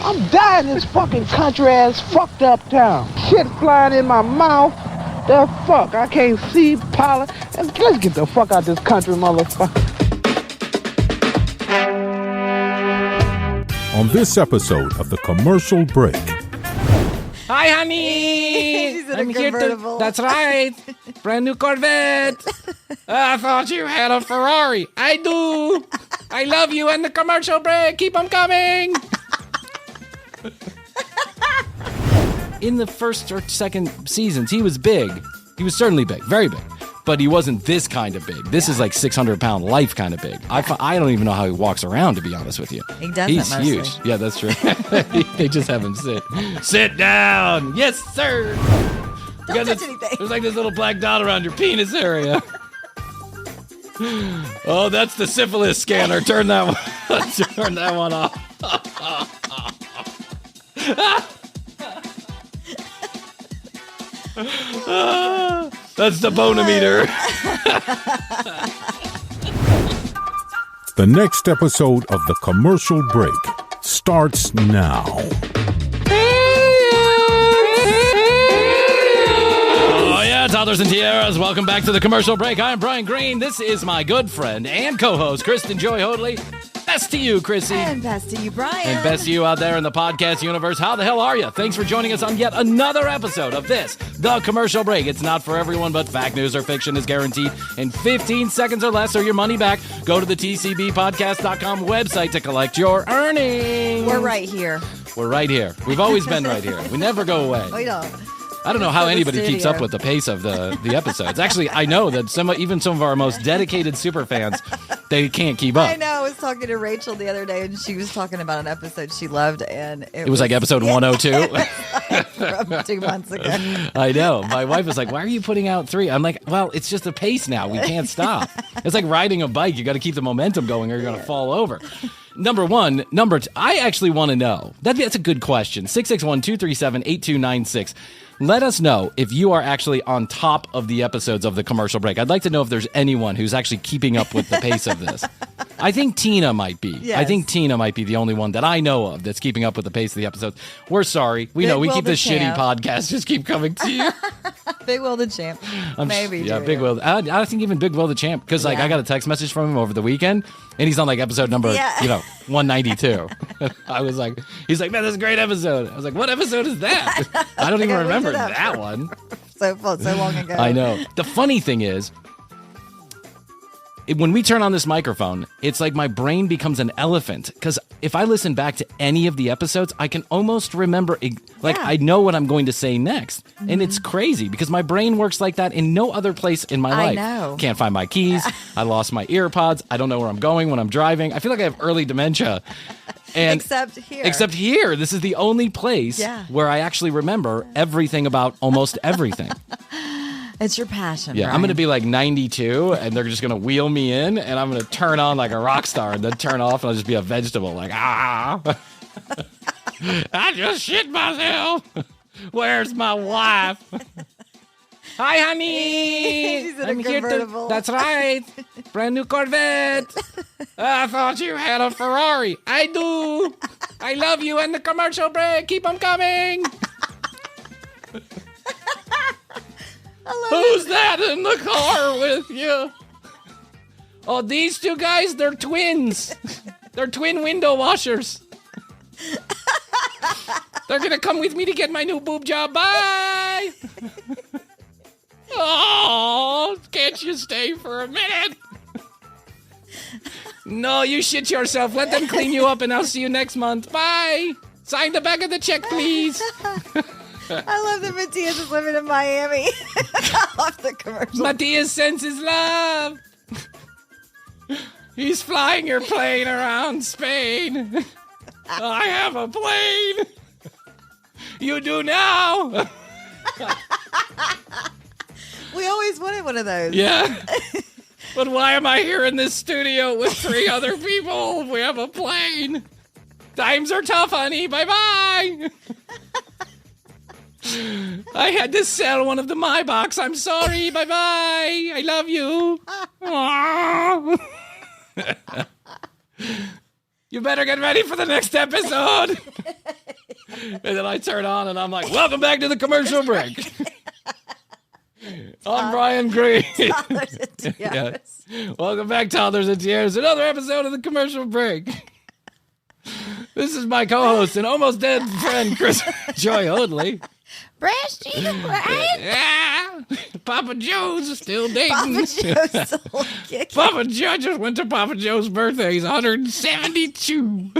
I'm dying in this fucking country-ass fucked up town. Shit flying in my mouth. The fuck? I can't see pollen. Let's get the fuck out this country, motherfucker. On this episode of The Commercial Break. Hi, honey. She's in I'm a here convertible. That's right. Brand new Corvette. I thought you had a Ferrari. I do. I love you and the commercial break. Keep them coming. In the first or second seasons, he was big. He was certainly big, very big. But he wasn't this kind of big. This is like 600-pound life kind of big. I don't even know how he walks around, to be honest with you. He doesn't. He's mostly. huge. Yeah, that's true. They just have him sit. Sit down. Yes, sir. Don't touch anything. There's like this little black dot around your penis area. Oh, that's the syphilis scanner. Turn that one off. That's the bonometer. The next episode of The Commercial Break starts now. Oh, yeah, toddlers and tiaras, welcome back to The Commercial Break. I'm Bryan Green. This is my good friend and co-host, Kristen Joy Hoadley. Best to you, Krissy. And best to you, Bryan. And best to you out there in the podcast universe. How the hell are you? Thanks for joining us on yet another episode of this, The Commercial Break. It's not for everyone, but fact, news, or fiction is guaranteed in 15 seconds or less, or your money back. Go to the tcbpodcast.com website to collect your earnings. We're right here. We're right here. We've always been right here. We never go away. We don't. I don't know how the anybody keeps studio. up with the pace of the episodes. Actually, I know that even some of our most dedicated super fans, they can't keep up. I know. I was talking to Rachel the other day, and she was talking about an episode she loved, and It was like episode 102. from 2 months ago. I know. My wife was like, why are you putting out 3? I'm like, well, it's just a pace now. We can't stop. It's like riding a bike. You got to keep the momentum going or you're going to fall over. Number one. Number two, I actually want to know. That's a good question. 661-237-8296. Let us know if you are actually on top of the episodes of The Commercial Break. I'd like to know if there's anyone who's actually keeping up with the pace of this. I think Tina might be. Yes. I think Tina might be the only one that I know of that's keeping up with the pace of the episodes. We're sorry. We know we Will keep the this shitty champ. podcast just keep coming to you. Big Will the champ. Maybe. Yeah, do Big it. Will. I think even Big Will the champ, because like Yeah. I got a text message from him over the weekend, and he's on like episode number, Yeah. 192. I was like, he's like, man, this is a great episode. I was like, what episode is that? I don't even I looked remember it up. that one. So long ago. I know. The funny thing is, when we turn on this microphone, it's like my brain becomes an elephant. Because if I listen back to any of the episodes, I can almost remember, I know what I'm going to say next. Mm-hmm. And it's crazy because my brain works like that in no other place in my life. know. Can't find my keys. I lost my ear pods. I don't know where I'm going when I'm driving. I feel like I have early dementia. And Except here. Except here. This is the only place where I actually remember everything about almost everything. It's your passion. Yeah, Bryan. I'm going to be like 92, and they're just going to wheel me in, and I'm going to turn on like a rock star, and then turn off, and I'll just be a vegetable, like, I just shit myself. Where's my wife? Hi, honey. She's in I'm a here convertible. That's right. Brand new Corvette. I thought you had a Ferrari. I do. I love you and the commercial break. Keep them coming. Who's that in the car with you? Oh, these two guys, they're twins. They're twin window washers. They're going to come with me to get my new boob job. Bye. Oh, can't you stay for a minute? No, you shit yourself. Let them clean you up and I'll see you next month. Bye. Sign the back of the check, please. I love that Matthias is living in Miami. Off the commercial. Matthias sends his love. He's flying your plane around Spain. I have a plane. You do now. We always wanted one of those. Yeah. But why am I here in this studio with 3 other people? We have a plane. Times are tough, honey. Bye-bye. I had to sell one of the Maybachs. I'm sorry. Bye-bye. I love you. You better get ready for the next episode. And then I turn on and I'm like, welcome back to the commercial break. I'm Bryan Green. Toddlers and Tiaras. Yeah. Welcome back, Toddlers and Tiaras. Another episode of the commercial break. This is my co-host and almost dead friend, Joy Hoadley. Branch Cheese, Bryan. Yeah. Papa Joe's still dating. Papa Joe's still kicking. Papa Joe just went to Papa Joe's birthday. He's 172.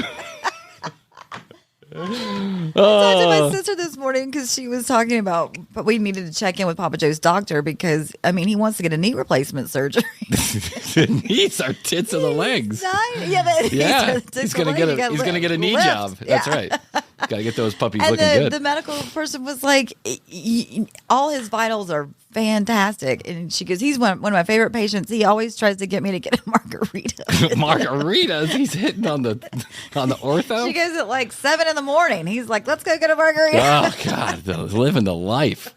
I talked to my sister this morning because she was talking about, but we needed to check in with Papa Joe's doctor because, I mean, he wants to get a knee replacement surgery. The knees are tits of the legs. Yeah, He's gonna get a knee job. That's right. Got to get those puppies and looking good. The medical person was like, all his vitals are fantastic, and she goes, he's one of my favorite patients. He always tries to get me to get a margarita. Margaritas? He's hitting on the ortho. She goes at like 7 a.m. He's like, let's go get a margarita. Oh God, living the life.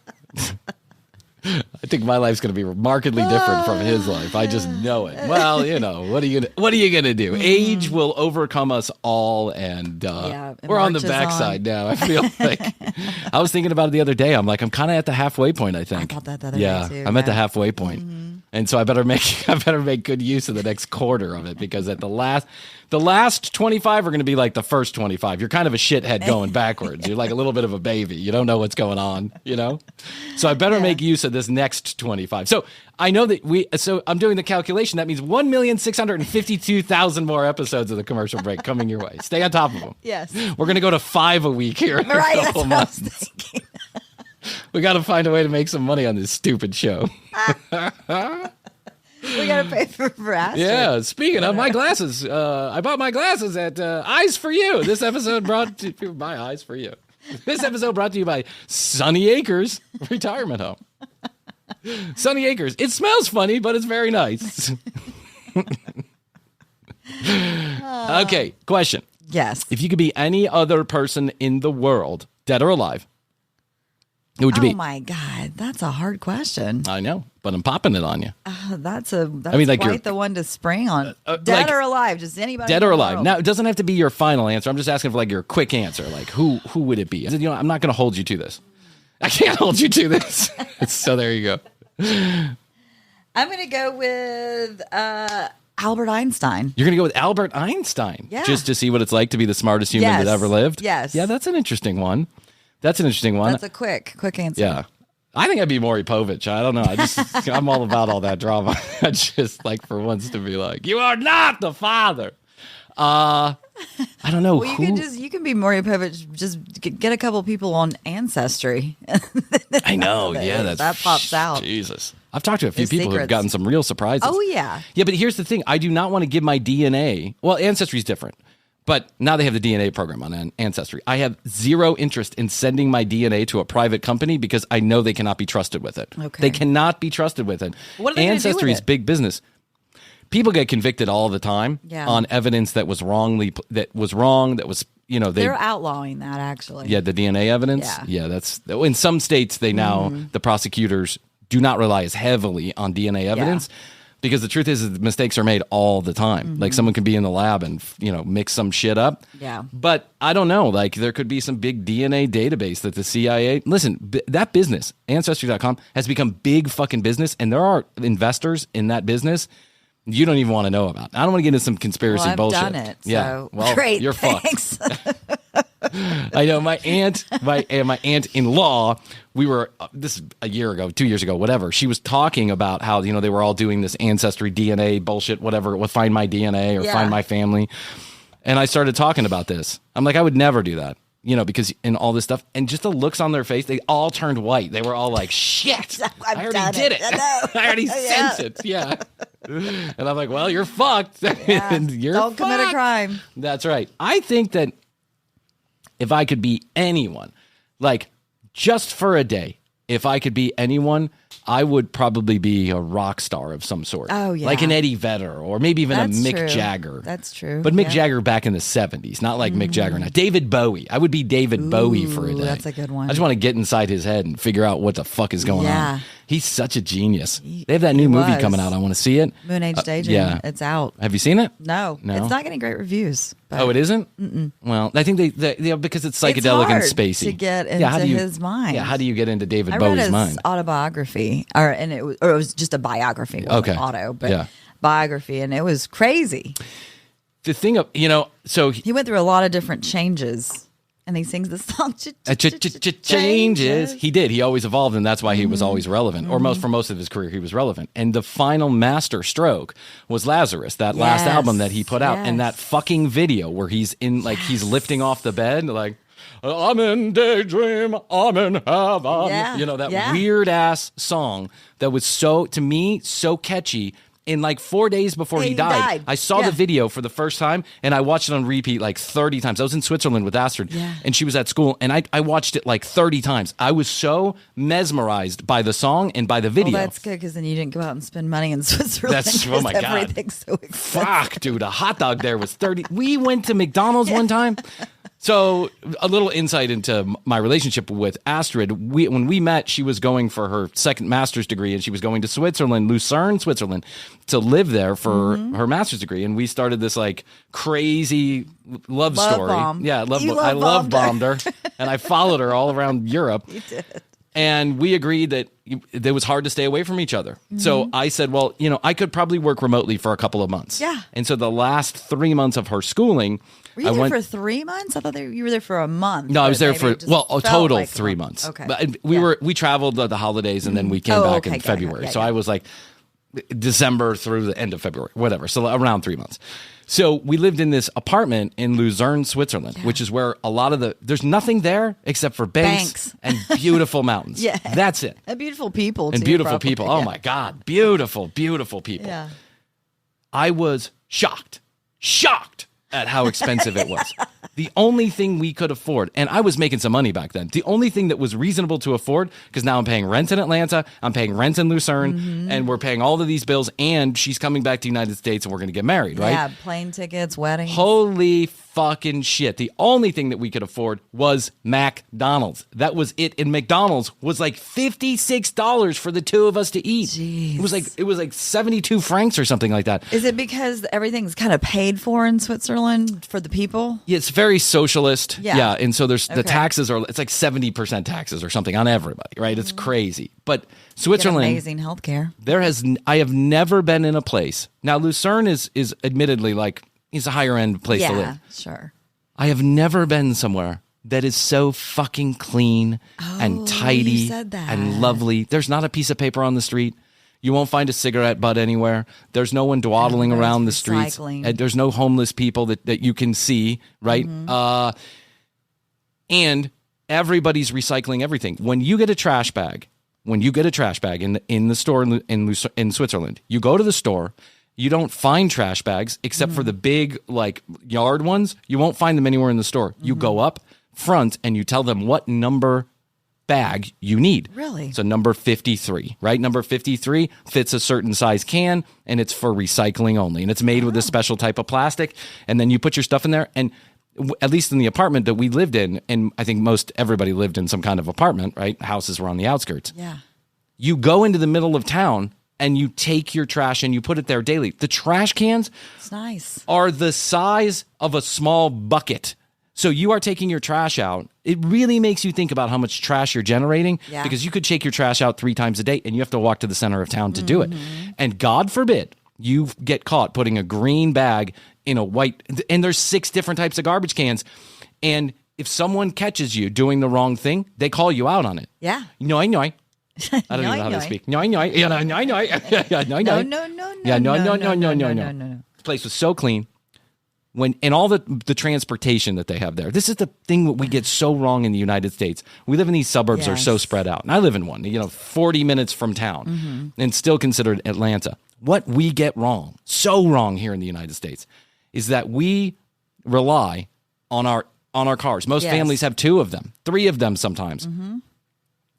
I think my life's going to be markedly different from his life. I just know it. Well, what are you gonna do? Age will overcome us all, and we're on the backside now. I feel like I was thinking about it the other day. I'm like, I'm kind of at the halfway point. I think. I thought that the other day too. I'm at the halfway point. And so I better make good use of the next quarter of it, because at the last 25 are going to be like the first 25. You're kind of a shithead going backwards. You're like a little bit of a baby. You don't know what's going on, So I better make use of this next 25. So I know that so I'm doing the calculation. That means 1,652,000 more episodes of the commercial break coming your way. Stay on top of them. Yes. We're going to go to 5 a week here in a couple of months. We got to find a way to make some money on this stupid show. We got to pay for Astrid. Yeah, speaking of my glasses, I bought my glasses at Eyes for You. This episode brought to you by Eyes for You. This episode brought to you by Sunny Acres Retirement Home. Sunny Acres. It smells funny, but it's very nice. Okay, question. Yes. If you could be any other person in the world, dead or alive, who would you be? Oh my God, that's a hard question. I know, but I'm popping it on you. That's quite the one to spring on. Dead or alive, just anybody. Dead or alive. Now, it doesn't have to be your final answer. I'm just asking for your quick answer. Like, who would it be? I'm not going to hold you to this. I can't hold you to this. So there you go. I'm going to go with Albert Einstein. You're going to go with Albert Einstein? Yeah. Just to see what it's like to be the smartest human that ever lived? Yes. Yeah, that's an interesting one. That's a quick answer. Yeah. I think I'd be Maury Povich. I don't know. I'm all about all that drama. I just like for once to be like, you are not the father. I don't know. Well, you can be Maury Povich. Just get a couple people on Ancestry. I know. Yeah, that pops out. Jesus. I've talked to a few people who have gotten some real surprises. Oh, yeah. Yeah, but here's the thing. I do not want to give my DNA. Well, Ancestry is different. But now they have the DNA program on Ancestry. I have zero interest in sending my DNA to a private company because I know they cannot be trusted with it. Okay. They cannot be trusted with it. What are they Ancestry is do with it? big business. People get convicted all the time on evidence that was wrong. They're outlawing that, actually. Yeah, the DNA evidence. Yeah, that's in some states. They now the prosecutors do not rely as heavily on DNA evidence. Yeah. Because the truth is mistakes are made all the time. Like someone can be in the lab and, mix some shit up. Yeah. But I don't know. Like there could be some big DNA database that the CIA... Listen, that business, Ancestry.com, has become big fucking business. And there are investors in that business you don't even want to know about. I don't want to get into some conspiracy bullshit. I've done it. Yeah. So. Well, great. You're Thanks. fucked. I know my aunt-in-law, we were, this is a year ago, 2 years ago, whatever. She was talking about how, they were all doing this Ancestry DNA bullshit, whatever, with Find My DNA or Find My Family. And I started talking about this. I'm like, I would never do that, because in all this stuff, and just the looks on their face, they all turned white. They were all like, shit, I already did it. I already sent it. Yeah. And I'm like, well, you're fucked. Yeah. Don't commit a crime. That's right. I think that if I could be anyone, like just for a day, if I could be anyone, I would probably be a rock star of some sort. Oh, yeah. Like an Eddie Vedder or maybe even a Mick Jagger. That's true. But Mick Jagger back in the 70s, not like Mick Jagger now. David Bowie. I would be David Bowie for a day. That's a good one. I just want to get inside his head and figure out what the fuck is going on. He's such a genius. They have that new movie coming out. I want to see it. Moon Age Daydream. Yeah. It's out. Have you seen it? No. It's not getting great reviews. Oh, it isn't? Mm-mm. Well, I think they because it's psychedelic and spacey. To get into his mind. Yeah, how do you get into David I Bowie's read his mind? autobiography, or it was just a biography. It wasn't auto, but biography, and it was crazy. The thing of so he went through a lot of different changes, and he sings the song changes. He did. He always evolved, and that's why he was always relevant. Or for most of his career, he was relevant. And the final master stroke was Lazarus, that last album that he put out, and that fucking video where he's in he's lifting off the bed, like I'm in daydream, I'm in heaven. That weird ass song that was to me so catchy. In 4 days before he died, I saw the video for the first time, and I watched it on repeat 30 times. I was in Switzerland with Astrid, and she was at school, and I watched it 30 times. I was so mesmerized by the song and by the video. Well, that's good, because then you didn't go out and spend money in Switzerland. Oh my God. Everything's so expensive. Fuck, dude, a hot dog there was 30. We went to McDonald's one time. So a little insight into my relationship with Astrid. When we met, she was going for her second master's degree, and she was going to Switzerland, Lucerne, Switzerland, to live there for her master's degree. And we started this crazy love story. Bomb. Yeah, I love bombed her, and I followed her all around Europe. You did. And we agreed that it was hard to stay away from each other. So I said, well, I could probably work remotely for a couple of months. Yeah. And so the last 3 months of her schooling, were you there for 3 months? I thought you were there for a month. No, I was there for a total 3 months. Okay. But we traveled the holidays, and then we came back in February. So I was December through the end of February, whatever. So around 3 months. So we lived in this apartment in Lucerne, Switzerland, which is where a lot of there's nothing there except for banks. And beautiful mountains. Yeah. That's it. And beautiful people, too. And beautiful people. Oh, my God. Beautiful, beautiful people. Yeah. I was shocked at how expensive it was. The only thing we could afford, and I was making some money back then, the only thing that was reasonable to afford, because now I'm paying rent in Atlanta, I'm paying rent in Lucerne, and we're paying all of these bills, and she's coming back to the United States, and we're going to get married, right? Yeah, plane tickets, weddings. Holy fucking shit. The only thing that we could afford was McDonald's. That was it. And McDonald's was $56 for the two of us to eat. Jeez. It was like 72 francs or something like that. Is it because everything's kind of paid for in Switzerland for the people? Yeah, it's very socialist. Yeah. And so the taxes it's like 70% taxes or something on everybody, right? It's crazy. But Switzerland, amazing healthcare. I have never been in a place. Now Lucerne is admittedly it's a higher end place to live. Yeah, sure. I have never been somewhere that is so fucking clean and tidy you said that. And lovely. There's not a piece of paper on the street. You won't find a cigarette butt anywhere. There's no one dawdling around the streets. There's no homeless people that you can see, right? And everybody's recycling everything. When you get a trash bag in the store in Switzerland, you go to the store. You don't find trash bags except for the big yard ones. You won't find them anywhere in the store. You go up front and you tell them what number bag you need. Really? So number 53, right? Number 53 fits a certain size can, and it's for recycling only. And it's made with a special type of plastic. And then you put your stuff in there. And at least in the apartment that we lived in, and I think everybody lived in some kind of apartment, right? Houses were on the outskirts. Yeah. You go into the middle of town and you take your trash and you put it there daily. The trash cans are the size of a small bucket. So you are taking your trash out. It really makes you think about how much trash you're generating because you could take your trash out 3 times a day and you have to walk to the center of town to do it. And God forbid you get caught putting a green bag in a white, and there's 6 different types of garbage cans. And if someone catches you doing the wrong thing, they call you out on it. Yeah. I don't even know how to speak. No. No. This place was so clean. And all the transportation that they have there. This is the thing that we get so wrong in the United States. We live in these suburbs that are so spread out. And I live in one, 40 minutes from town and still considered Atlanta. What we get wrong, so wrong here in the United States, is that we rely on our cars. Most families have 2 of them, 3 of them sometimes.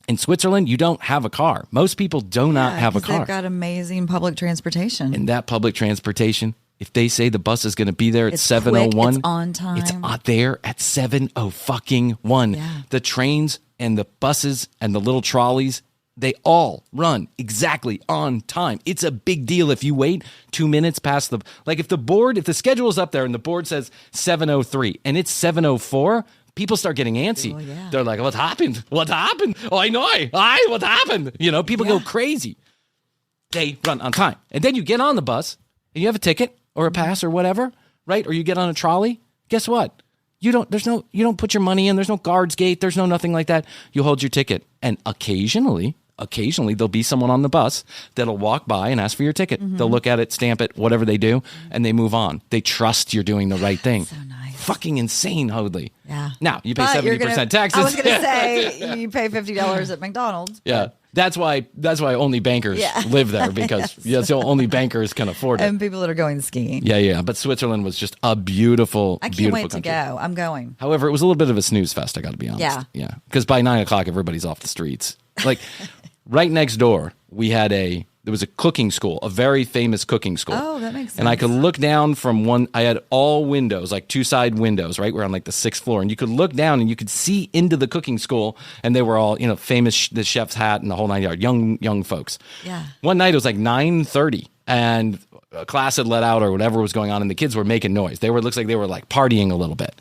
In Switzerland, you don't have a car. Most people do not have a 'cause car. They've got amazing public transportation. And that public transportation, if they say the bus is going to be there at 7:01, it's on time. It's there at 7:01. Yeah. The trains and the buses and the little trolleys, they all run exactly on time. It's a big deal if you wait 2 minutes past if the schedule is up there and the board says 7:03 and it's 7:04, people start getting antsy. Oh, yeah. They're like, what happened? What happened? Oh, I know. What happened? People go crazy. They run on time. And then you get on the bus and you have a ticket or a pass or whatever, right? Or you get on a trolley. Guess what? You don't put your money in. There's no guards gate. There's no nothing like that. You hold your ticket. And occasionally there'll be someone on the bus that'll walk by and ask for your ticket. They'll look at it, stamp it, whatever they do, and they move on. They trust you're doing the right thing. So nice. Fucking insane, Hoadley. Yeah. Now, you pay But 70% taxes. I was going to say, you pay $50 at McDonald's. Yeah. That's why only bankers live there because so only bankers can afford it. And people that are going skiing. Yeah. But Switzerland was just a beautiful, I can't beautiful wait country. to go. I'm going. However, it was a little bit of a snooze fest, I got to be honest. Yeah. Because by 9:00, everybody's off the streets. Like right next door, there was a cooking school, a very famous cooking school. Oh, that makes sense. And I could look down from I had all windows, like 2 side windows, right? We're on like the 6th floor. And you could look down and you could see into the cooking school. And they were all, famous, the chef's hat and the whole 9 yards, young folks. Yeah. One night it was like 9:30 and a class had let out or whatever was going on. And the kids were making noise. Looks like they were like partying a little bit.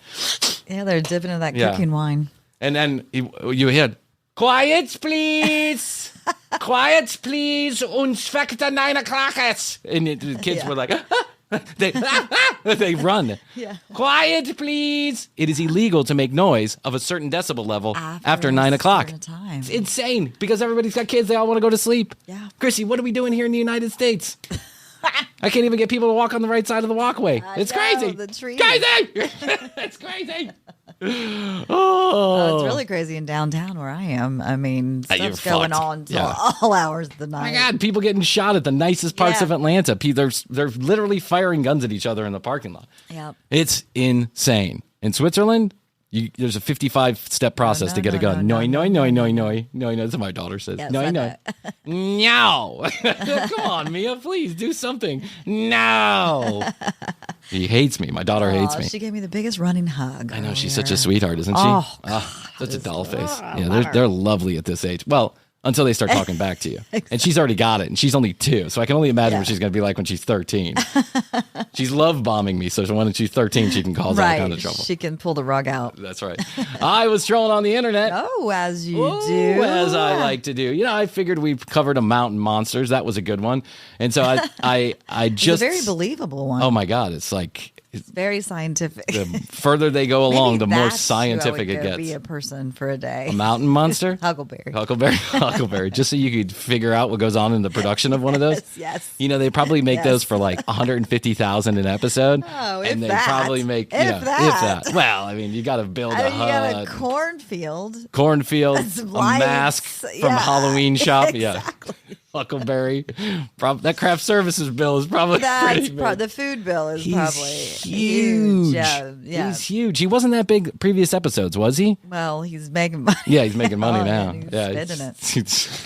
Yeah, they're dipping in that Yeah. cooking wine. And then you heard, quiet, please. Quiet, please. Uns fängt 9:00 jetzt. And the kids were like, they run. Yeah. Quiet, please. It is illegal to make noise of a certain decibel level after 9:00. certain time. It's insane because everybody's got kids. They all want to go to sleep. Yeah. Krissy, what are we doing here in the United States? I can't even get people to walk on the right side of the walkway. It's know, crazy. the trees. Crazy. It's crazy. Oh, it's really crazy in downtown where I am. I mean, You're stuff's going fucked. on till Yeah. all hours of the Oh night. my God, people getting shot at the nicest parts Yeah. of Atlanta. They're literally firing guns at each other in the parking lot. Yep. It's insane. In Switzerland, there's a 55-step process to get a gun. No. That's what my daughter says. Yes, No. I know. No. Come on, Mia, please do something. No. She hates me. My daughter hates me. She gave me the biggest running hug. I know, she's earlier. such a sweetheart, isn't she? Oh, Such a doll face. Yeah, they're lovely at this age. Well, until they start talking back to you. And she's already got it, and she's only 2, so I can only imagine what she's going to be like when she's 13. She's love bombing me, so when she's 13, she can cause all kind of trouble. She can pull the rug out. That's right. I was trolling on the internet. Oh, as you Oh, do. as I like to do. I figured we covered a mountain monsters. That was a good one. And so I It's just... a very believable one. Oh, my God. It's like... It's very scientific. The further they go along, the more scientific it gets. Be a person for a day. A mountain monster? Huckleberry. Just so you could figure out what goes on in the production of one of those. Yes. They probably make those for like 150,000 an episode. Oh, and they that. probably make If that. Well, I mean, you got to build a You got a hut, cornfield. a Lights. mask from a Halloween shop. Exactly. Yeah. Huckleberry. That craft services bill is probably pretty big. The food bill is He's probably huge. Yeah. He's huge. He wasn't that big previous episodes, was he? Well, he's making money. Yeah, he's making money now. And he's Yeah,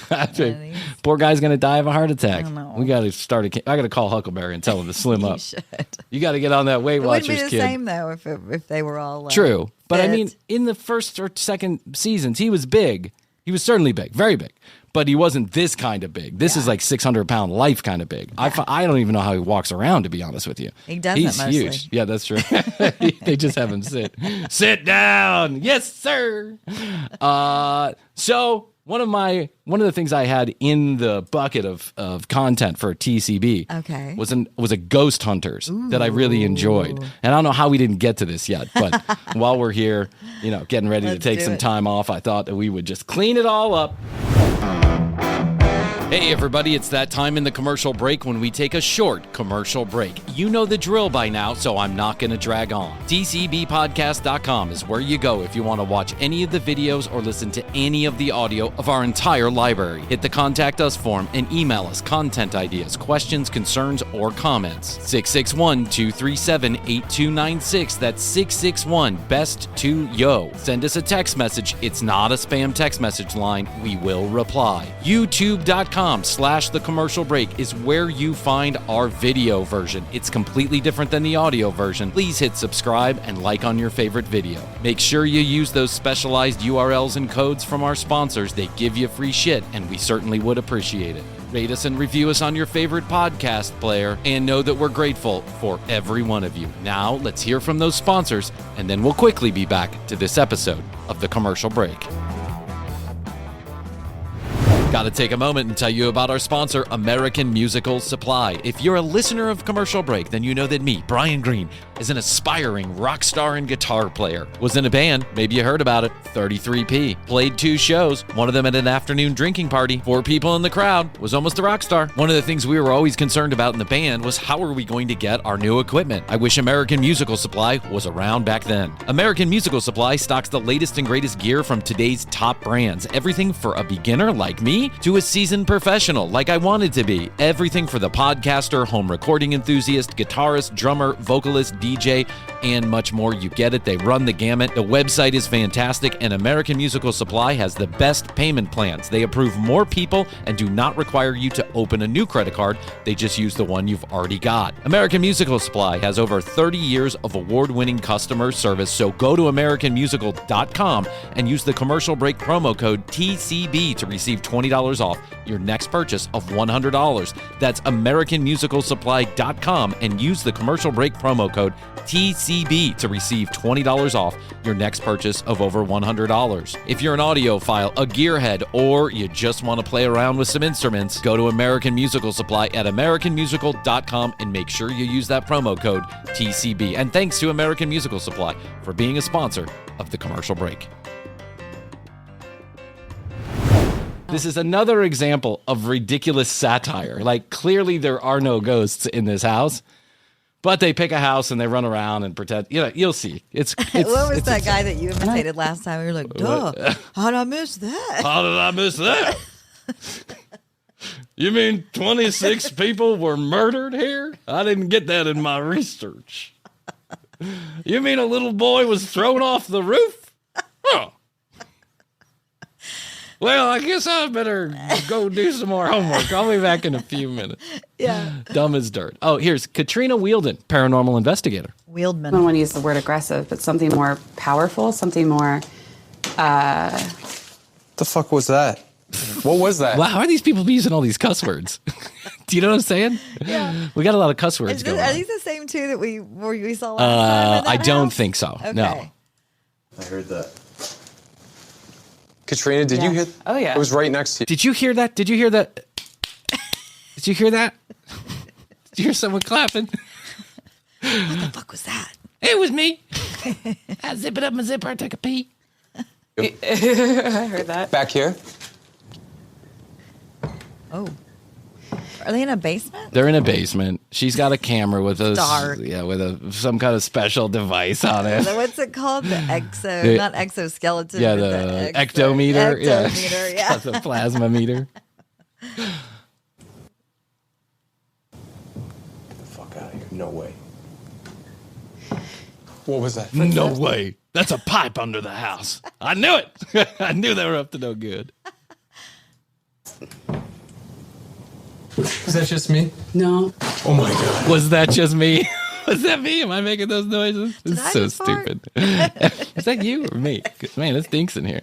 spending it. Poor guy's gonna die of a heart attack. I know. We got to start. I got to call Huckleberry and tell him to slim You up. should. You got to get on that Weight It wouldn't be Watchers, the kid. same though if they were all True, but I fit. mean, in the first or second seasons, he was big. He was certainly big, very big. But he wasn't this kind of big. This is like 600-pound life kind of big. I don't even know how he walks around, to be honest with you. He doesn't He's mostly. huge. Yeah, that's true. They just have him sit. Sit down. Yes, sir. So one of the things I had in the bucket of content for TCB was a Ghost Hunters that I really enjoyed. And I don't know how we didn't get to this yet, but while we're here, getting ready to Let's take do some it. time off, I thought that we would just clean it all up. Hey everybody, it's that time in the commercial break when we take a short commercial break. You know the drill by now, so I'm not going to drag on. TCBpodcast.com is where you go if you want to watch any of the videos or listen to any of the audio of our entire library. Hit the Contact Us form and email us content ideas, questions, concerns, or comments. 661-237-8296. That's 661-BEST2YO. Send us a text message. It's not a spam text message line. We will reply. YouTube.com/The Commercial Break is where you find our video version. It's completely different than the audio version. Please hit subscribe and like on your favorite video. Make sure you use those specialized URLs and codes from our sponsors. They give you free shit, and we certainly would appreciate it. Rate us and review us on your favorite podcast player, and know that we're grateful for every one of you. Now, let's hear from those sponsors, and then we'll quickly be back to this episode of The Commercial Break. Got to take a moment and tell you about our sponsor, American Musical Supply. If you're a listener of Commercial Break, then you know that me, Bryan Green, is an aspiring rock star and guitar player. Was in a band, maybe you heard about it, 33P. Played 2 shows, one of them at an afternoon drinking party. 4 people in the crowd, was almost a rock star. One of the things we were always concerned about in the band was how are we going to get our new equipment? I wish American Musical Supply was around back then. American Musical Supply stocks the latest and greatest gear from today's top brands. Everything for a beginner like me to a seasoned professional like I wanted to be. Everything for the podcaster, home recording enthusiast, guitarist, drummer, vocalist, DJ, and much more. You get it. They run the gamut. The website is fantastic, and American Musical Supply has the best payment plans. They approve more people and do not require you to open a new credit card. They just use the one you've already got. American Musical Supply has over 30 years of award-winning customer service, so go to AmericanMusical.com and use the Commercial Break promo code TCB to receive $20 off your next purchase of $100. That's AmericanMusicalSupply.com and use the Commercial Break promo code TCB to receive $20 off your next purchase of over $100. If you're an audiophile, a gearhead, or you just want to play around with some instruments, go to American Musical Supply at AmericanMusical.com and make sure you use that promo code TCB. And thanks to American Musical Supply for being a sponsor of the Commercial Break. This is another example of ridiculous satire. Like, clearly there are no ghosts in this house, but they pick a house and they run around and pretend. You know, you'll see. It's what was that guy that you imitated last time? You were like, duh, how did I miss that? How did I miss that? You mean 26 people were murdered here? I didn't get that in my research. You mean a little boy was thrown off the roof? Huh. Well, I guess I better go do some more homework. I'll be back in a few minutes. Yeah. Dumb as dirt. Oh, here's Katrina Wheeldon, paranormal investigator. Wheeldman. I don't want to use the word aggressive, but something more powerful, something more, The fuck was that? What was that? Wow, how are these people using all these cuss words? Do you know what I'm saying? Yeah. We got a lot of cuss words going Are on. these the same two that we saw last time? I don't think so. Okay. No. I heard that. Katrina, did you hear? Oh, yeah. It was right next to you. Did you hear that? Did you hear that? Did you hear that? Did you hear someone clapping? What the fuck was that? It was me. I zip it up my zipper. I took a pee. I heard that. Back here? Oh. Are they in a basement? They're in a basement. She's got a camera with a Dark. with some kind of special device on it. What's it called? The The- not exoskeleton. Yeah, but the ectometer. Ectometer, yeah. That's a plasma meter. Fuck out of here. No way. What was that? No way. That's a pipe under the house. I knew it. I knew they were up to no good. Was that just me? No. Oh my God. Was that just me? Was that me? Am I making those noises? This I is so just fart? stupid. Is that you or me? 'Cause, man, it stinks in here.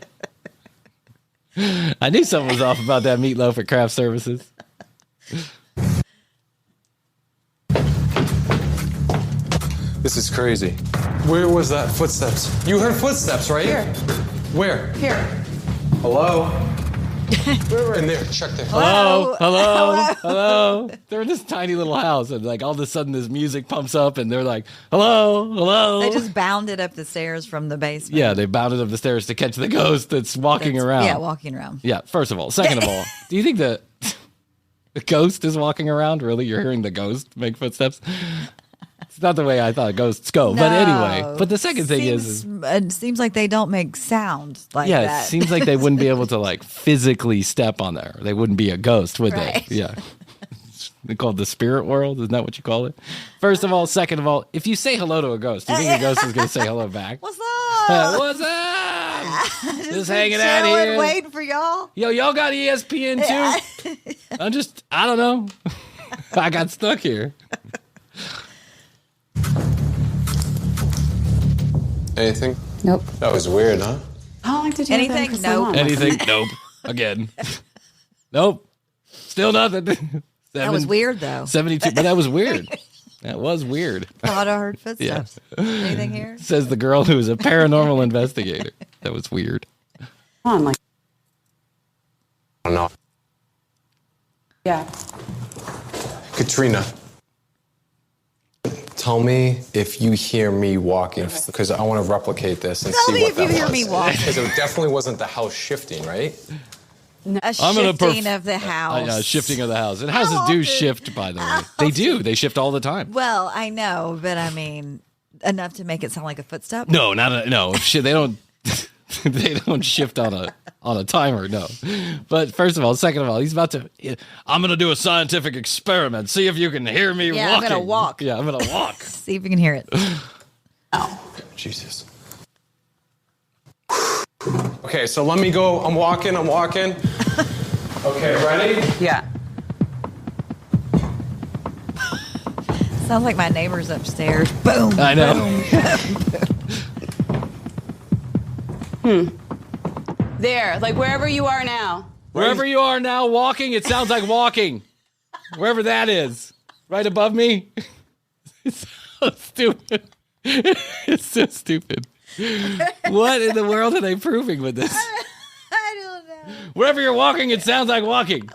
I knew something was off about that meatloaf at craft services. This is crazy. Where was that? Footsteps. You heard footsteps, right? Here. Where? Here. Hello? In there. Check there. Hello, hello, hello. They're in this tiny little house, and like all of a sudden, this music pumps up, and they're like, "Hello, hello." They just bounded up the stairs from the basement. Yeah, they bounded up the stairs to catch the ghost that's walking around. Yeah, walking around. Yeah. First of all, second of all, do you think that The ghost is walking around. Really? You're hearing the ghost make footsteps? It's not the way I thought ghosts go. No. But anyway. But the second thing is it seems like they don't make sound like yeah, that. it seems like they wouldn't be able to like physically step on there. They wouldn't be a ghost, would Right. they? Yeah. They call it the spirit world. Isn't that what you call it? First of all, second of all, if you say hello to a ghost, do you think the ghost is going to say hello back? What's up? What's up? Just hanging been out chilling, here. waiting for y'all. Yo, y'all got ESPN too? I don't know. I got stuck here. Anything? Nope. That was weird, huh? How long did you have Anything? them for so Nope. long? Anything? Nope. Again. Nope. Still nothing. That was weird, though. 72. But that was weird. That was weird. Thought I heard footsteps. Anything here? Says the girl who is a paranormal investigator. That was weird. Come on, like, I don't know. yeah. Katrina, tell me if you hear me walking, because I want to replicate this and Tell see me what if that you hear was. me walking. Because it definitely wasn't the house shifting, right? A I'm gonna shifting of the house. Shifting of the house. And houses do often? shift, by the way. They do. They shift all the time. Well, I know, but I mean, enough to make it sound like a footstep. No, no. Shit, they don't. They don't shift on a timer. No. But first of all, second of all, he's about to. I'm gonna do a scientific experiment. See if you can hear me Yeah, I'm walking. gonna walk. Yeah, I'm gonna walk. See if you can hear it. Jesus. Okay, so let me go. I'm walking. Okay, ready? Yeah. Sounds like my neighbor's upstairs. Boom. I know. There, like wherever you are now. Wherever you are now, walking. It sounds like walking. Wherever that is, right above me. It's so stupid. It's so stupid. What in the world are they proving with this? I don't know. Wherever you're walking, it sounds like walking.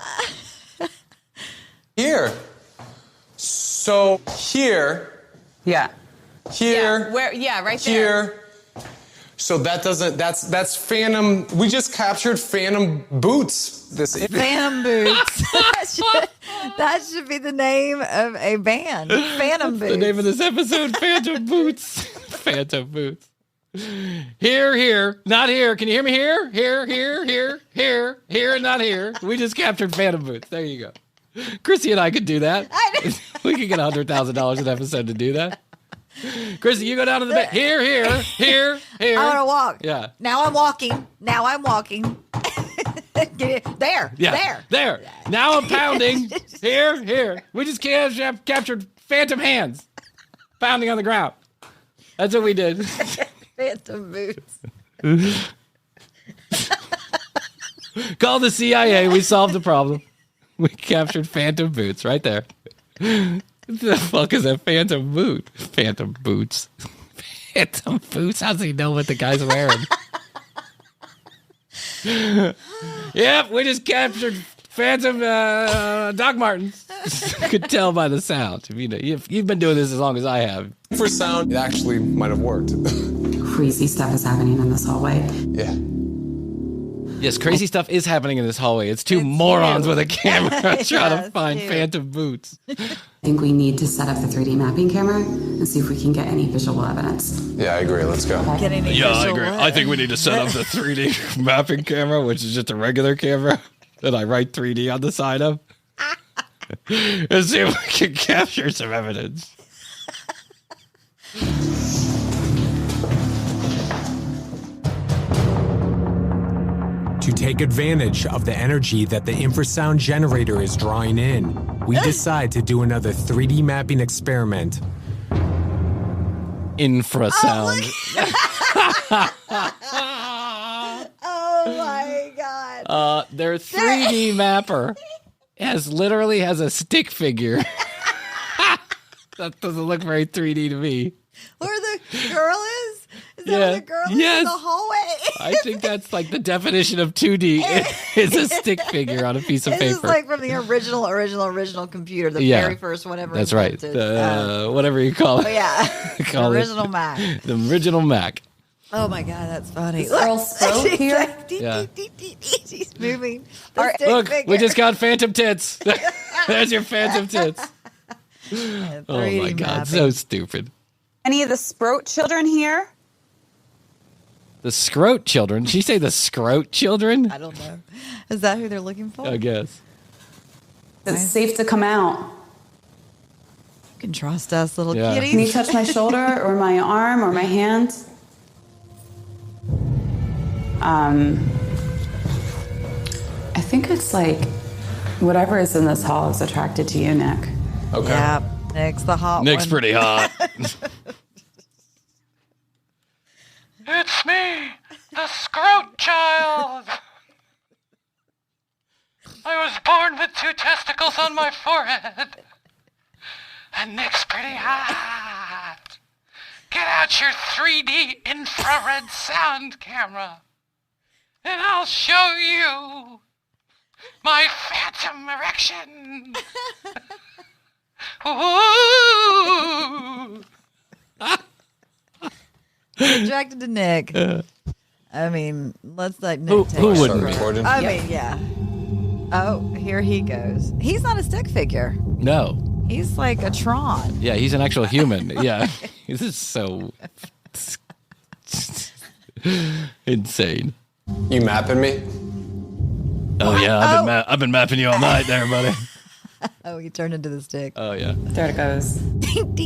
Here. So here, Yeah. here, Yeah. Where? Yeah, right there. here. So that doesn't. That's phantom. We just captured phantom boots. This. Phantom Boots. that should be the name of a band. Phantom Boots. The name of this episode, Phantom Boots. Phantom Boots. Here, not here. Can you hear me here? Here, and not here. We just captured Phantom Boots. There you go. Krissy and I could do that. We could get $100,000 an episode to do that. Krissy, you go down to the bed. Here. I want to walk. Yeah. Now I'm walking. There. Yeah. There. Now I'm pounding. Here. We just captured phantom hands pounding on the ground. That's what we did. Phantom Boots. Call the CIA. We solved the problem. We captured phantom boots right there. What the fuck is a phantom boot? Phantom boots. Phantom boots? How does he know what the guy's wearing? Yep, we just captured phantom Doc Martens. Could tell by the sound. You've been doing this as long as I have. For sound, it actually might have worked. Crazy stuff is happening in this hallway. Yeah. Yes, crazy stuff is happening in this hallway. It's two morons with a camera trying to find phantom boots. I think we need to set up the 3D mapping camera and see if we can get any visual evidence. Yeah, I agree. Let's go. Getting a Yeah, I visual agree. what? I think we need to set up the 3D mapping camera, which is just a regular camera that I write 3D on the side of. And see if we can capture some evidence. To take advantage of the energy that the infrasound generator is drawing in, we decide to do another 3D mapping experiment. Infrasound. Oh my God. Their 3D mapper literally has a stick figure. That doesn't look very 3D to me. Where the girl is? Is that Yeah. where the girl is Yes. in the hallway? I think that's like the definition of 2D. It's a stick figure on a piece of This is paper. like from the original computer, the Yeah. very first one ever That's right. invented. Whatever you call it. Oh, yeah. Call it. Original Mac. The original Mac. Oh my God, that's funny. Earl Spoke here? Yeah. She's moving. The stick Look, figure. we just got phantom tits. There's your phantom tits. Oh my God, so stupid. Any of the Sprout children here? The Scroat children? Did she say the Scroat children? I don't know. Is that who they're looking for? I guess. It's safe to come out. You can trust us, little Yeah. kitties. Can you touch my shoulder or my arm or my hand? I think it's like whatever is in this hall is attracted to you, Nick. Okay. Yeah, Nick's the hot Nick's one. pretty hot. It's me, the Scroat Child. I was born with 2 testicles on my forehead. And Nick's pretty hot. Get out your 3D infrared sound camera. And I'll show you my phantom erection. Ooh. Attracted to Nick. I mean, let's let Nick take who it. wouldn't be? Recording. I mean, yeah. Oh, here he goes. He's not a stick figure. No. He's like a Tron. Yeah, he's an actual human. Yeah. This is so insane. You mapping me? Oh yeah, I've been mapping you all night there, buddy. Oh, he turned into the stick. Oh yeah. There it goes.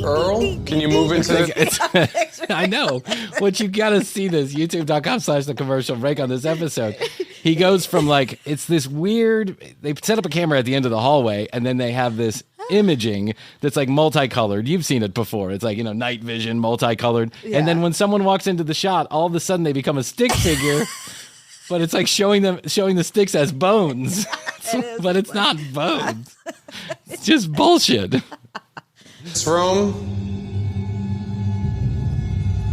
Earl, can you move into the... I know. What you gotta see this, youtube.com/the commercial break on this episode. He goes from like, it's this weird, they set up a camera at the end of the hallway and then they have this imaging that's like multicolored. You've seen it before. It's like, night vision, multicolored. Yeah. And then when someone walks into the shot, all of a sudden they become a stick figure. But it's like showing the sticks as bones. But it's not bones. It's just bullshit. This room?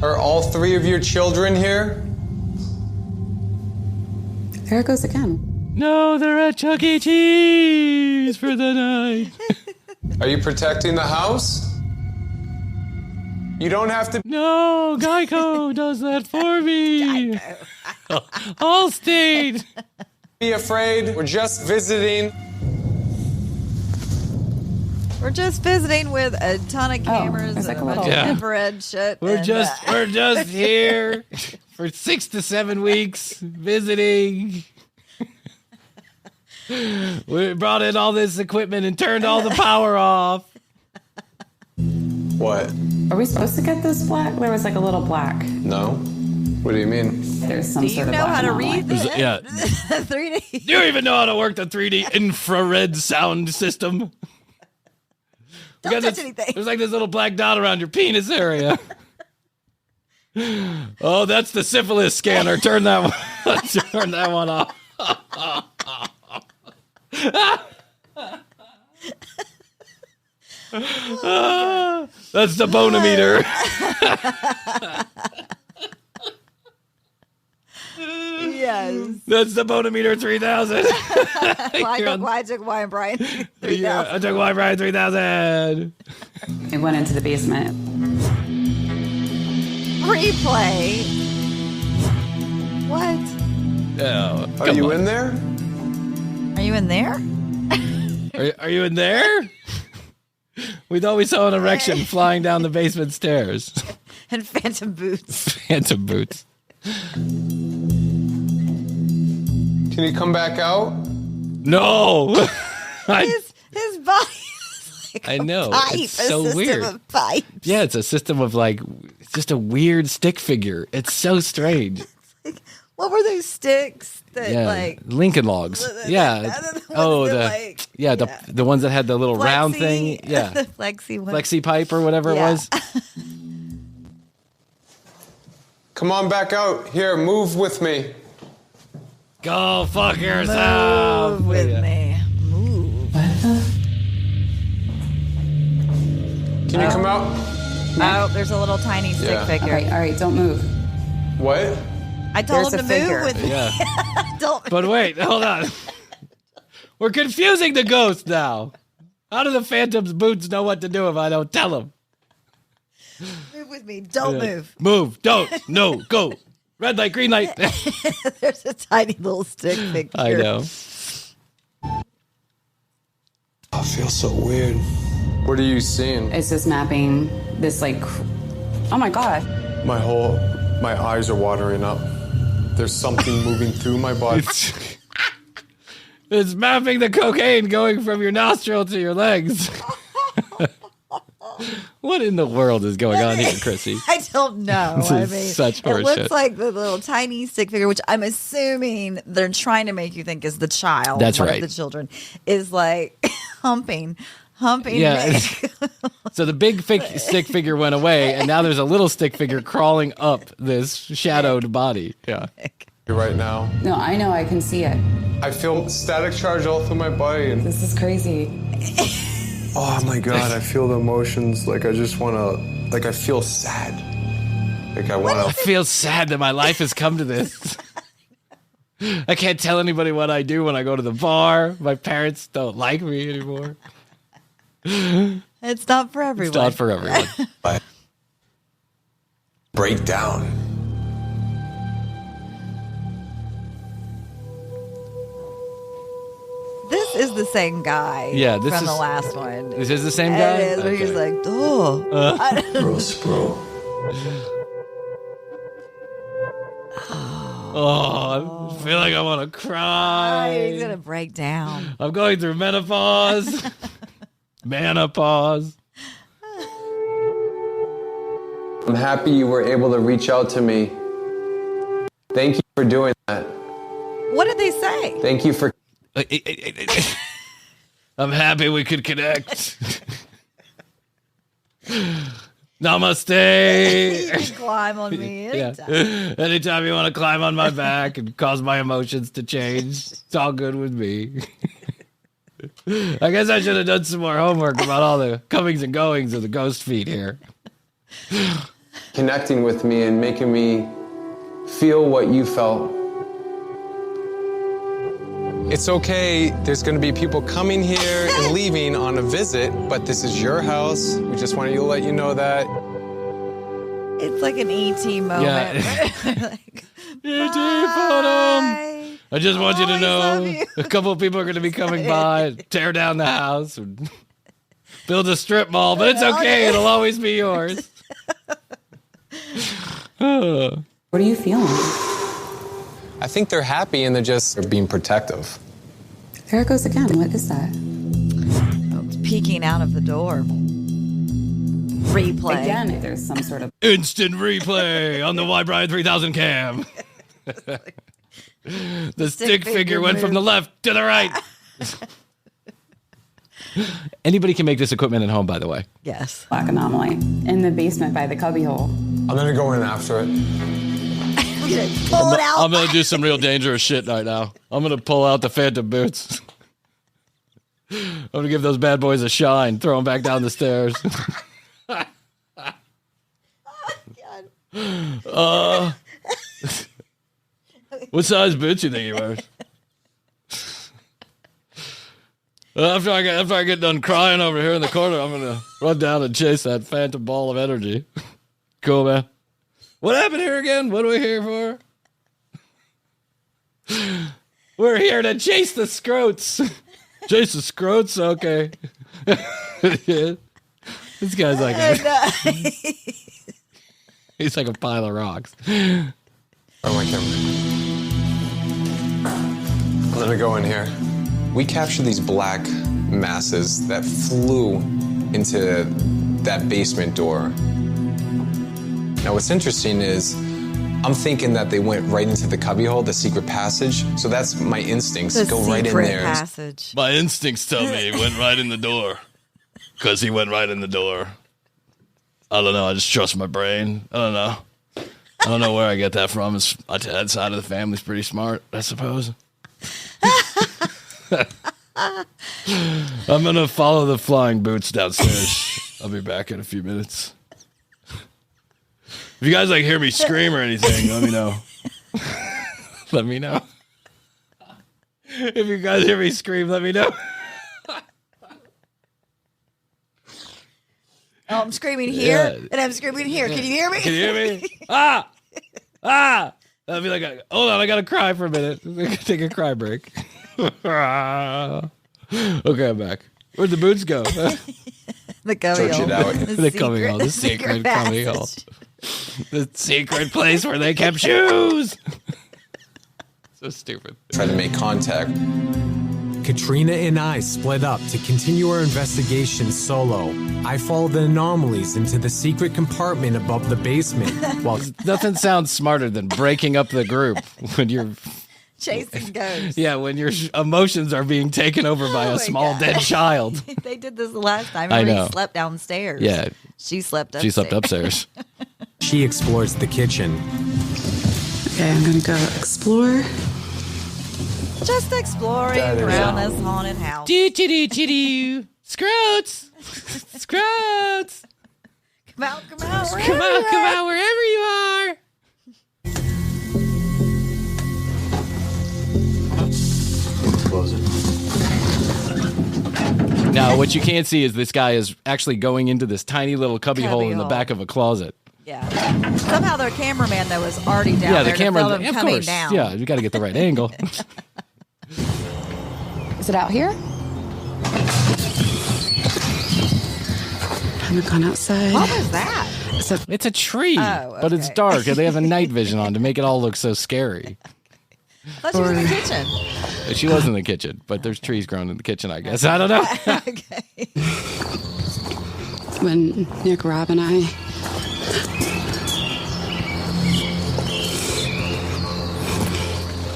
Are all 3 of your children here? There it goes again. No, they're at Chuck E. Cheese for the night. Are you protecting the house? You don't have to No, Geico does that for me. Allstate. be afraid. We're just visiting. We're just visiting with a ton of cameras there's and like a a bunch little- of Yeah. infrared shit. We're and, just here for 6 to 7 weeks visiting. We brought in all this equipment and turned all the power off. What? Are we supposed to get this black? There was like a little black. No? What do you mean? There's some Do you sort of know black how to online. read this? Yeah. 3D. Do you even know how to work the 3D infrared sound system? Don't touch anything. There's like this little black dot around your penis area. Oh, that's the syphilis scanner. Turn that one off. That's the bonometer. Yes. That's the bonometer 3000. Why took Why and Bryan 3000? Yeah, I took Y Brian 3000. It went into the basement. Replay. What? Oh, Are you in there? Are you in there? Are you in there? We thought we saw an erection flying down the basement stairs. And phantom boots. Phantom boots. Can you come back out? No. His body is like I know. a pipe. It's so a system weird. Of pipes. Yeah, it's a system of like, it's just a weird stick figure. It's so strange. What were those sticks that Yeah, like Lincoln Logs. Yeah. The ones that had the little round thing. Yeah. The flexi one. Flexi pipe or whatever it was. Come on back out. Here, move with me. Go fuck yourself. Move with me. Move. Can you come out? Oh, there's a little tiny stick Yeah. figure. All right, don't move. What? I told There's him a to figure. move with me. Yeah. Don't But wait, hold on. We're confusing the ghost now. How do the phantom's boots know what to do if I don't tell them? move with me. Don't move. Move. Don't. No. Go. Red light, green light. There's a tiny little stick figure. I know. I feel so weird. What are you seeing? It's just mapping this like, oh my God. My eyes are watering up. There's something moving through my body. It's mapping the cocaine going from your nostril to your legs. What in the world is going on here, Krissy? I don't know. I mean, such it horseshit. looks like the little tiny stick figure, which I'm assuming they're trying to make you think is the child. That's one right. of the children is like humping. Yeah. Nick. So the big stick figure went away, and now there's a little stick figure crawling up this shadowed body. Yeah. Right now. No, I know, I can see it. I feel static charge all through my body. And This is crazy. oh my God, I feel the emotions. Like I just want to, like I feel sad. Like I want I to. feel sad that my life has come to this. I can't tell anybody what I do when I go to the bar. My parents don't like me anymore. It's not for everyone. It's not for everyone. Break down. This is the same guy. Yeah, this from is the last one. This is the same guy? It is, where he's like, oh. Gross, bro. Oh, I feel like I want to cry. He's gonna break down. I'm going through menopause. Menopause. I'm happy you were able to reach out to me. Thank you for doing that. What did they say? Thank you for. I'm happy we could connect. Namaste. You can climb on me anytime. Yeah. Anytime you want to climb on my back and cause my emotions to change, it's all good with me. I guess I should have done some more homework about all the comings and goings of the ghost feet here. Connecting with me and making me feel what you felt. It's okay, there's going to be people coming here and leaving on a visit, but this is your house. We just wanted to let you know that. It's like an ET moment. Yeah. Like, ET photo. I just want you to love know you. a couple of people are going to be coming by and tear down the house and build a strip mall, but it's okay. It'll always be yours. What are you feeling? I think they're happy and they're being protective. There it goes again. What is that? Peeking out of the door. Replay. Again, there's some sort of Instant replay on the Y Bryan 3000 cam. The stick figure went from the left to the right. Anybody can make this equipment at home, by the way. Yes. black anomaly in the basement by the cubbyhole. I'm going to go in after it. Pull it out. I'm going to do some real dangerous shit right now. I'm going to pull out the Phantom boots. I'm going to give those bad boys a shine, throw them back down the stairs. What size boots you think you wear? After I get done crying over here in the corner, I'm going to run down and chase that phantom ball of energy. Cool, man. What happened here again? What are we here for? We're here to chase the scroats. Chase the scroats? Okay. Yeah. This guy's like he's like a pile of rocks. Oh, my camera. Let me go in here. We captured these black masses that flew into that basement door. Now, what's interesting is I'm thinking that they went right into the cubbyhole, the secret passage. So that's my instincts. The Go right in secret there. passage. My instincts tell me he went right in the door. Because he went right in the door. I don't know. I just trust my brain. I don't know. I don't know where I get that from. My dad's side of the family's pretty smart, I suppose. I'm going to follow the flying boots downstairs. I'll be back in a few minutes. If you guys hear me scream or anything, let me know. Let me know. If you guys hear me scream, let me know. Oh, I'm screaming here, and I'm screaming here. Can you hear me? Can you hear me? Ah! I'll be like, hold on, I gotta cry for a minute. Take a cry break. Okay, I'm back. Where'd the boots go? The cubby hole. The cubby hole. The secret cubby hole. The secret place where they kept shoes. So stupid. Try to make contact. Katrina and I split up to continue our investigation solo. I followed the anomalies into the secret compartment above the basement. Well, nothing sounds smarter than breaking up the group when you're chasing ghosts. Yeah, when your emotions are being taken over by a small dead child. They did this the last time. I know. He slept downstairs. Yeah. She slept upstairs. She slept upstairs. She explores the kitchen. Okay, I'm gonna go explore. Just exploring around this haunted house. Do. Scroats. Scroats. Come out, wherever Come out, wherever you are. Close it. Now, what you can't see is this guy is actually going into this tiny little cubby hole in the back of a closet. Yeah. Somehow their cameraman, though, was already down there the camera, to film him of coming course. down. Yeah, you got to get the right angle. Is it out here? Haven't gone outside. What was that? It's a tree, Oh, but it's okay. dark, and they have a night vision on to make it all look so scary. I thought she was in the kitchen. She was in the kitchen, but there's trees growing in the kitchen, I guess. I don't know. Okay. When Nick, Rob, and I...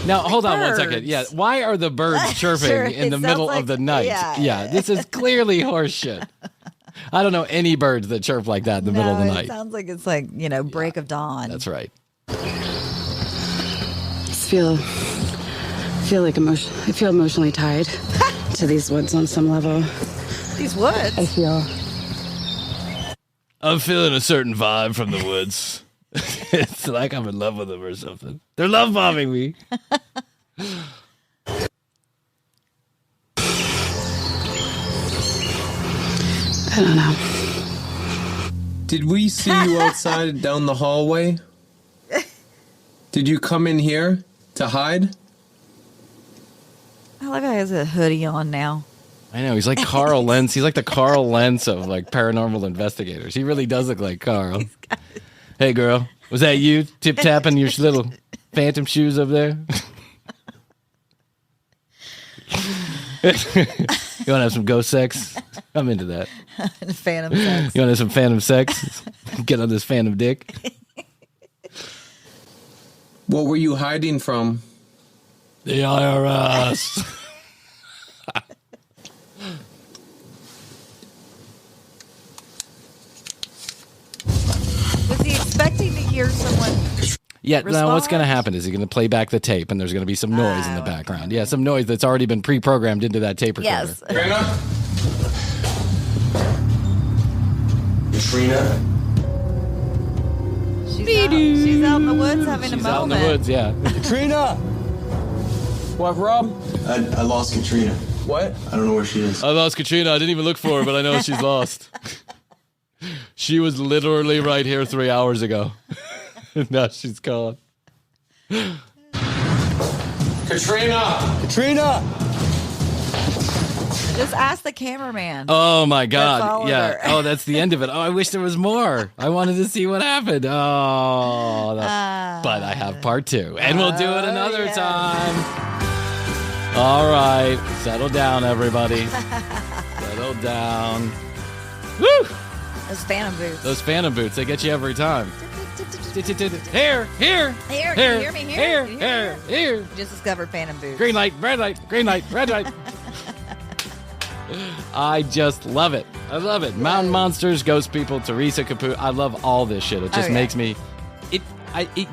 Now, hold on one birds. second. Yeah, why are the birds chirping Sure, in the it middle sounds of the like- night? yeah. This is clearly horse shit. I don't know any birds that chirp like that in the middle of the It night. sounds like it's like, break of dawn. That's right. I feel emotionally tied to these woods on some level. These woods. I feel I'm feeling a certain vibe from the woods. It's like I'm in love with them or something. They're love bombing me. I don't know. Did we see you outside down the hallway? Did you come in here to hide? I like how he has a hoodie on now. I know, he's like Carl Lentz. He's like the Carl Lentz of like paranormal investigators. He really does look like Carl. Hey girl, was that you tip-tapping your little phantom shoes over there? You want to have some ghost sex? I'm into that. Phantom sex. You want to have some phantom sex? Get on this phantom dick. What were you hiding from? The IRS. Was he expecting to hear someone? Yeah, now what's going to Response? happen is he's going to play back the tape, and there's going to be some noise in the background. Yeah, some noise that's already been pre-programmed into that tape recorder. Yes. Katrina? She's out in the woods having a She's out in moment. the woods, yeah. Katrina! What, Rob? I lost Katrina. What? I don't know where she is. I lost Katrina. I didn't even look for her, but I know she's lost. She was literally right here 3 hours ago. Now she's gone. Katrina! Katrina! Just ask the cameraman. Oh my God. followed Yeah. her. Oh, that's the end of it. Oh, I wish there was more. I wanted to see what happened. Oh, but I have part 2, and we'll do it another time. All right. Settle down, everybody. Settle down. Woo! Those phantom boots. Those phantom boots, they get you every time. Here. Here, can you hear me? Here, can you hear me? Here. You just discovered phantom boots. Green light, red light, green light, red light. I just love it. I love it. Mountain monsters, ghost people, Teresa Capu. I love all this shit. It just makes me. It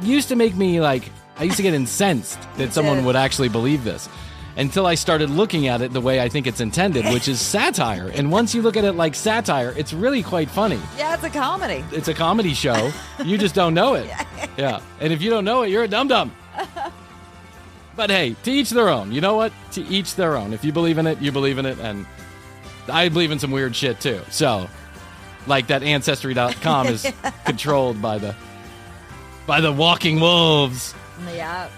used to make me like. I used to get incensed that someone would actually believe this, until I started looking at it the way I think it's intended, which is satire. And once you look at it like satire, it's really quite funny. Yeah, it's a comedy. It's a comedy show. You just don't know it. Yeah. And if you don't know it, you're a dum-dum. But hey, to each their own. You know what? To each their own. If you believe in it, you believe in it. And I believe in some weird shit too. So, like that Ancestry.com is controlled by the walking wolves. Yeah.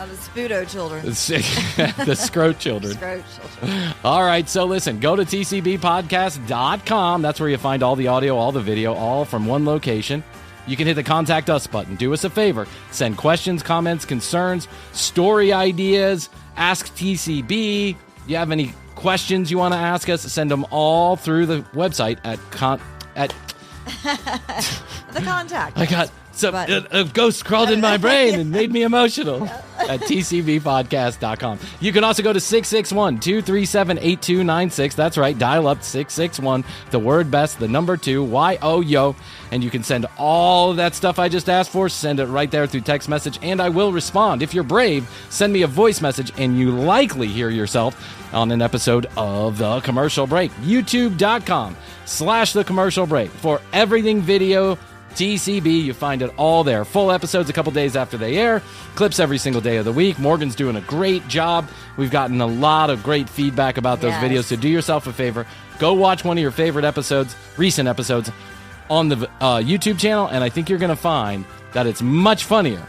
The Spudo children. The Scroat children. Scroat children. All right, so listen, go to tcbpodcast.com. That's where you find all the audio, all the video, all from one location. You can hit the Contact Us button. Do us a favor. Send questions, comments, concerns, story ideas, ask TCB. You have any questions you want to ask us, send them all through the website at the contact. I got a ghost crawled in my brain and made me emotional at tcbpodcast.com. You can also go to 661-237-8296. That's right. Dial up 661, the word best, the number 2, YO, and you can send all of that stuff I just asked for. Send it right there through text message, and I will respond. If you're brave, send me a voice message, and you likely hear yourself on an episode of The Commercial Break. YouTube.com/The Commercial Break for everything video TCB. You find it all there. Full episodes a couple days after they air. Clips every single day of the week. Morgan's doing a great job. We've gotten a lot of great feedback about those videos. So do yourself a favor. Go watch one of your favorite episodes, recent episodes, on the YouTube channel, and I think you're going to find that it's much funnier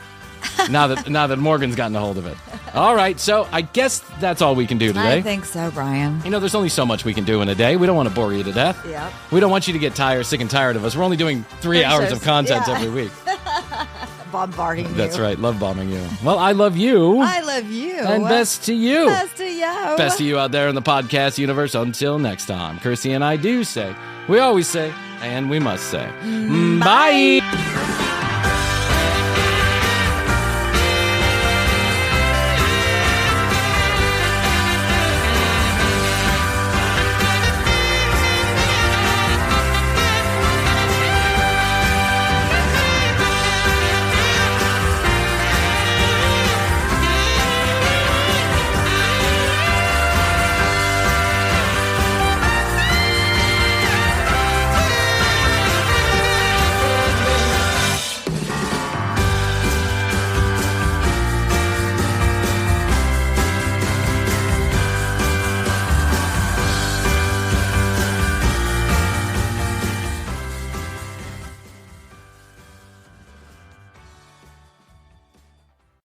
now that Morgan's gotten a hold of it. All right, so I guess that's all we can do today. I think so, Brian. You know, there's only so much we can do in a day. We don't want to bore you to death. Yep. We don't want you to get sick and tired of us. We're only doing 3 hours of content every week. Bombarding you. That's right. Love bombing you. Well, I love you. I love you. And best to you. Best to you. Best to you out there in the podcast universe. Until next time, Krissy and I do say, we always say, and we must say, bye.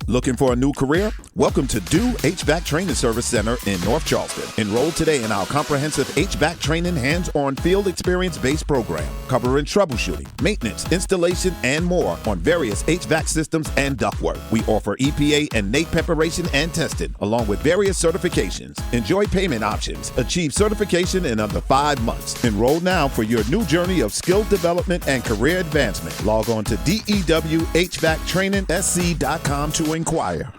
Looking for a new career? Welcome to Do HVAC Training Service Center in North Charleston. Enroll today in our comprehensive HVAC training hands-on field experience-based program, covering troubleshooting, maintenance, installation, and more on various HVAC systems and ductwork. We offer EPA and NAEP preparation and testing, along with various certifications. Enjoy payment options. Achieve certification in under 5 months. Enroll now for your new journey of skill development and career advancement. Log on to dewhvactrainingsc.com to inquire.